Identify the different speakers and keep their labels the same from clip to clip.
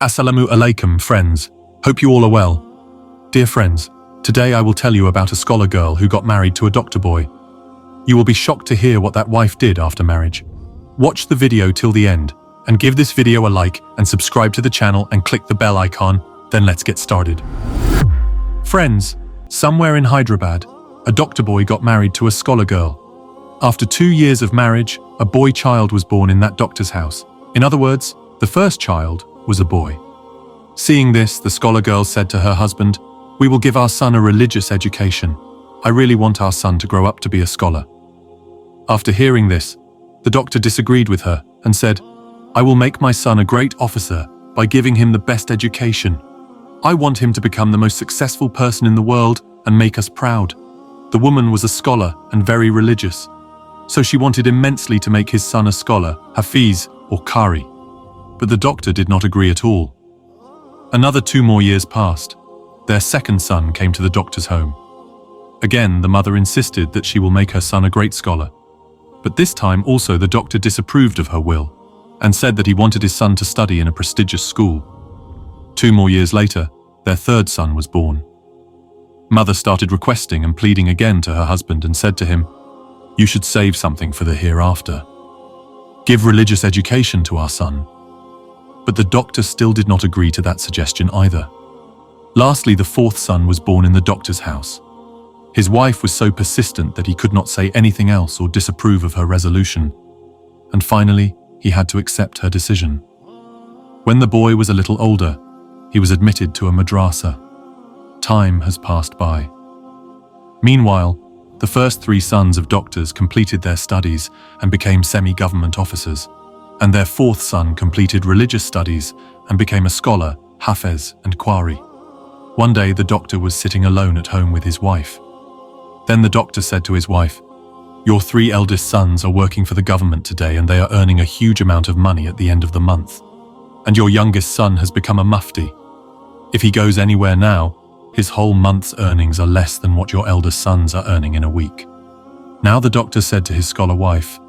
Speaker 1: Assalamu alaikum, friends. Hope you all are well. Dear friends, today I will tell you about a scholar girl who got married to a doctor boy. You will be shocked to hear what that wife did after marriage. Watch the video till the end, and give this video a like and subscribe to the channel and click the bell icon, then let's get started. Friends, somewhere in Hyderabad, a doctor boy got married to a scholar girl. After 2 years of marriage, a boy child was born in that doctor's house. In other words, the first child was a boy. Seeing this, the scholar girl said to her husband, "We will give our son a religious education. I really want our son to grow up to be a scholar." After hearing this, the doctor disagreed with her and said, "I will make my son a great officer by giving him the best education. I want him to become the most successful person in the world and make us proud." The woman was a scholar and very religious, so she wanted immensely to make his son a scholar, Hafiz or Qari. But the doctor did not agree at all. Another 2 more years passed. Their second son came to the doctor's home. Again, the mother insisted that she will make her son a great scholar. But this time also the doctor disapproved of her will and said that he wanted his son to study in a prestigious school. 2 more years later, their third son was born. Mother started requesting and pleading again to her husband and said to him, "You should save something for the hereafter. Give religious education to our son." But the doctor still did not agree to that suggestion either. Lastly, the fourth son was born in the doctor's house. His wife was so persistent that he could not say anything else or disapprove of her resolution. And finally, he had to accept her decision. When the boy was a little older, he was admitted to a madrasa. Time has passed by. Meanwhile, the first 3 sons of doctors completed their studies and became semi-government officers, and their fourth son completed religious studies and became a scholar, Hafiz and Qari. One day the doctor was sitting alone at home with his wife. Then the doctor said to his wife, "Your 3 eldest sons are working for the government today and they are earning a huge amount of money at the end of the month. And your youngest son has become a mufti. If he goes anywhere now, his whole month's earnings are less than what your eldest sons are earning in a week." Now the doctor said to his scholar wife,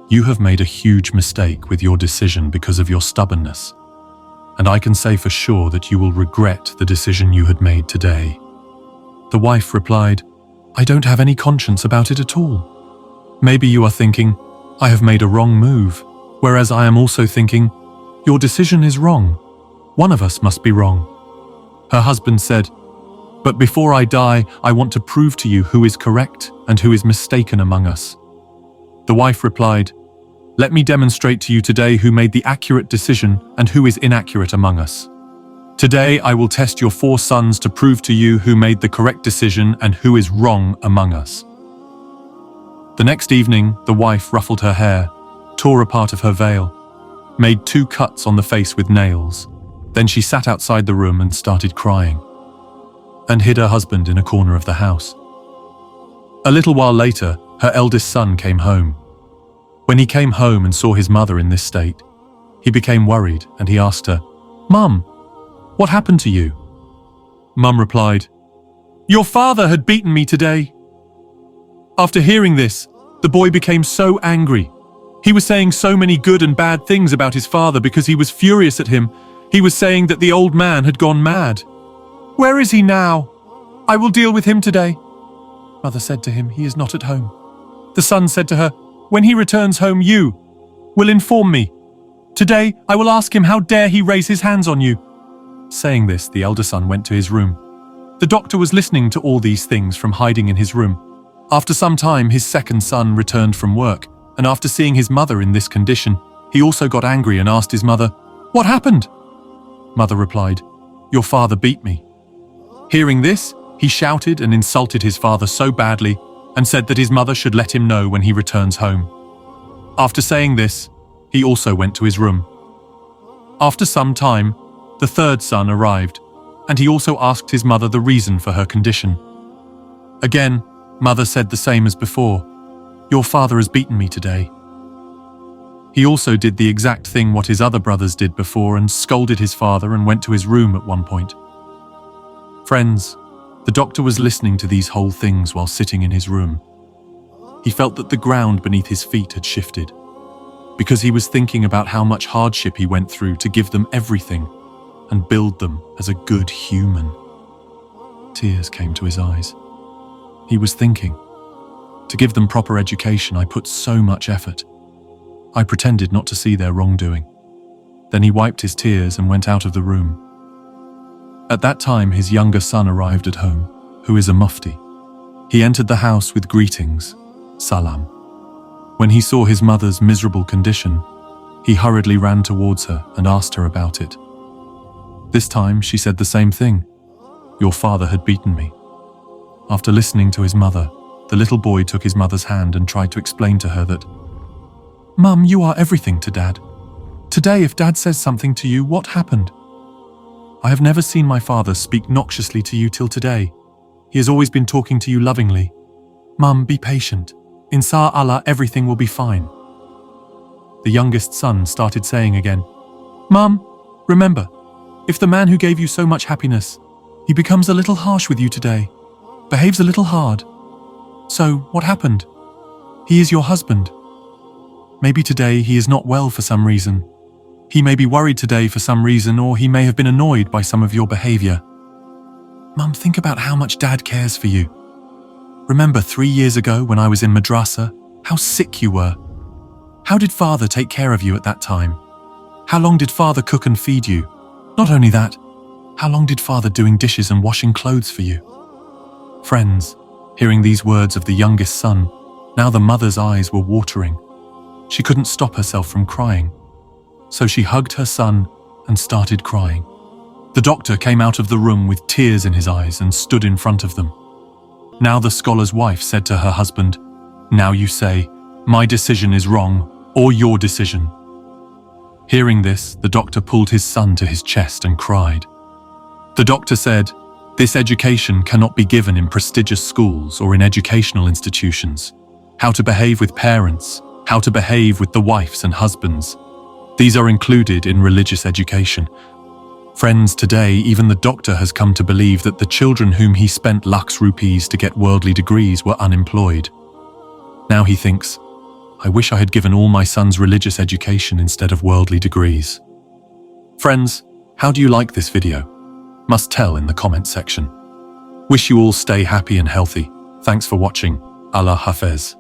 Speaker 1: "You have made a huge mistake with your decision because of your stubbornness. And I can say for sure that you will regret the decision you had made today." The wife replied, "I don't have any conscience about it at all. Maybe you are thinking, I have made a wrong move, whereas I am also thinking, your decision is wrong. One of us must be wrong." Her husband said, "But before I die, I want to prove to you who is correct and who is mistaken among us." The wife replied, "Let me demonstrate to you today who made the accurate decision and who is inaccurate among us. Today I will test your 4 sons to prove to you who made the correct decision and who is wrong among us." The next evening, the wife ruffled her hair, tore a part of her veil, made 2 cuts on the face with nails. Then she sat outside the room and started crying, and hid her husband in a corner of the house. A little while later, her eldest son came home. When he came home and saw his mother in this state, he became worried and he asked her, "Mum, what happened to you?" Mum replied, "Your father had beaten me today." After hearing this, the boy became so angry. He was saying so many good and bad things about his father because he was furious at him. He was saying that the old man had gone mad. "Where is he now? I will deal with him today." Mother said to him, "He is not at home." The son said to her, "When he returns home, you will inform me. Today I will ask him how dare he raise his hands on you." Saying this, the elder son went to his room. The doctor was listening to all these things from hiding in his room. After some time, his second son returned from work, and after seeing his mother in this condition, he also got angry and asked his mother, "What happened?" Mother replied, "Your father beat me." Hearing this, he shouted and insulted his father so badly and said that his mother should let him know when he returns home. After saying this, he also went to his room. After some time, the third son arrived, and he also asked his mother the reason for her condition. Again, mother said the same as before, "Your father has beaten me today." He also did the exact thing what his other brothers did before and scolded his father and went to his room at one point. Friends, the doctor was listening to these whole things while sitting in his room. He felt that the ground beneath his feet had shifted, because he was thinking about how much hardship he went through to give them everything, and build them as a good human. Tears came to his eyes. He was thinking, to give them proper education, I put so much effort. I pretended not to see their wrongdoing. Then he wiped his tears and went out of the room. At that time, his younger son arrived at home, who is a mufti. He entered the house with greetings, salam. When he saw his mother's miserable condition, he hurriedly ran towards her and asked her about it. This time, she said the same thing. Your father had beaten me. After listening to his mother, the little boy took his mother's hand and tried to explain to her that, Mum, you are everything to Dad. Today, if Dad says something to you, what happened? I have never seen my father speak noxiously to you till today. He has always been talking to you lovingly. Mum, be patient. Insha Allah, everything will be fine. The youngest son started saying again, Mum, remember, if the man who gave you so much happiness, he becomes a little harsh with you today, behaves a little hard. So, what happened? He is your husband. Maybe today he is not well for some reason. He may be worried today for some reason, or he may have been annoyed by some of your behavior. Mum, think about how much Dad cares for you. Remember 3 years ago when I was in madrasa, how sick you were. How did Father take care of you at that time? How long did Father cook and feed you? Not only that, how long did Father doing dishes and washing clothes for you? Friends, hearing these words of the youngest son, now the mother's eyes were watering. She couldn't stop herself from crying. So she hugged her son and started crying. The doctor came out of the room with tears in his eyes and stood in front of them. Now the scholar's wife said to her husband, Now you say, my decision is wrong, or your decision. Hearing this, the doctor pulled his son to his chest and cried. The doctor said, This education cannot be given in prestigious schools or in educational institutions. How to behave with parents, how to behave with the wives and husbands. These are included in religious education. Friends, today even the doctor has come to believe that the children whom he spent lakhs rupees to get worldly degrees were unemployed. Now he thinks, I wish I had given all my sons religious education instead of worldly degrees. Friends, how do you like this video? Must tell in the comment section. Wish you all stay happy and healthy. Thanks for watching. Allah Hafez.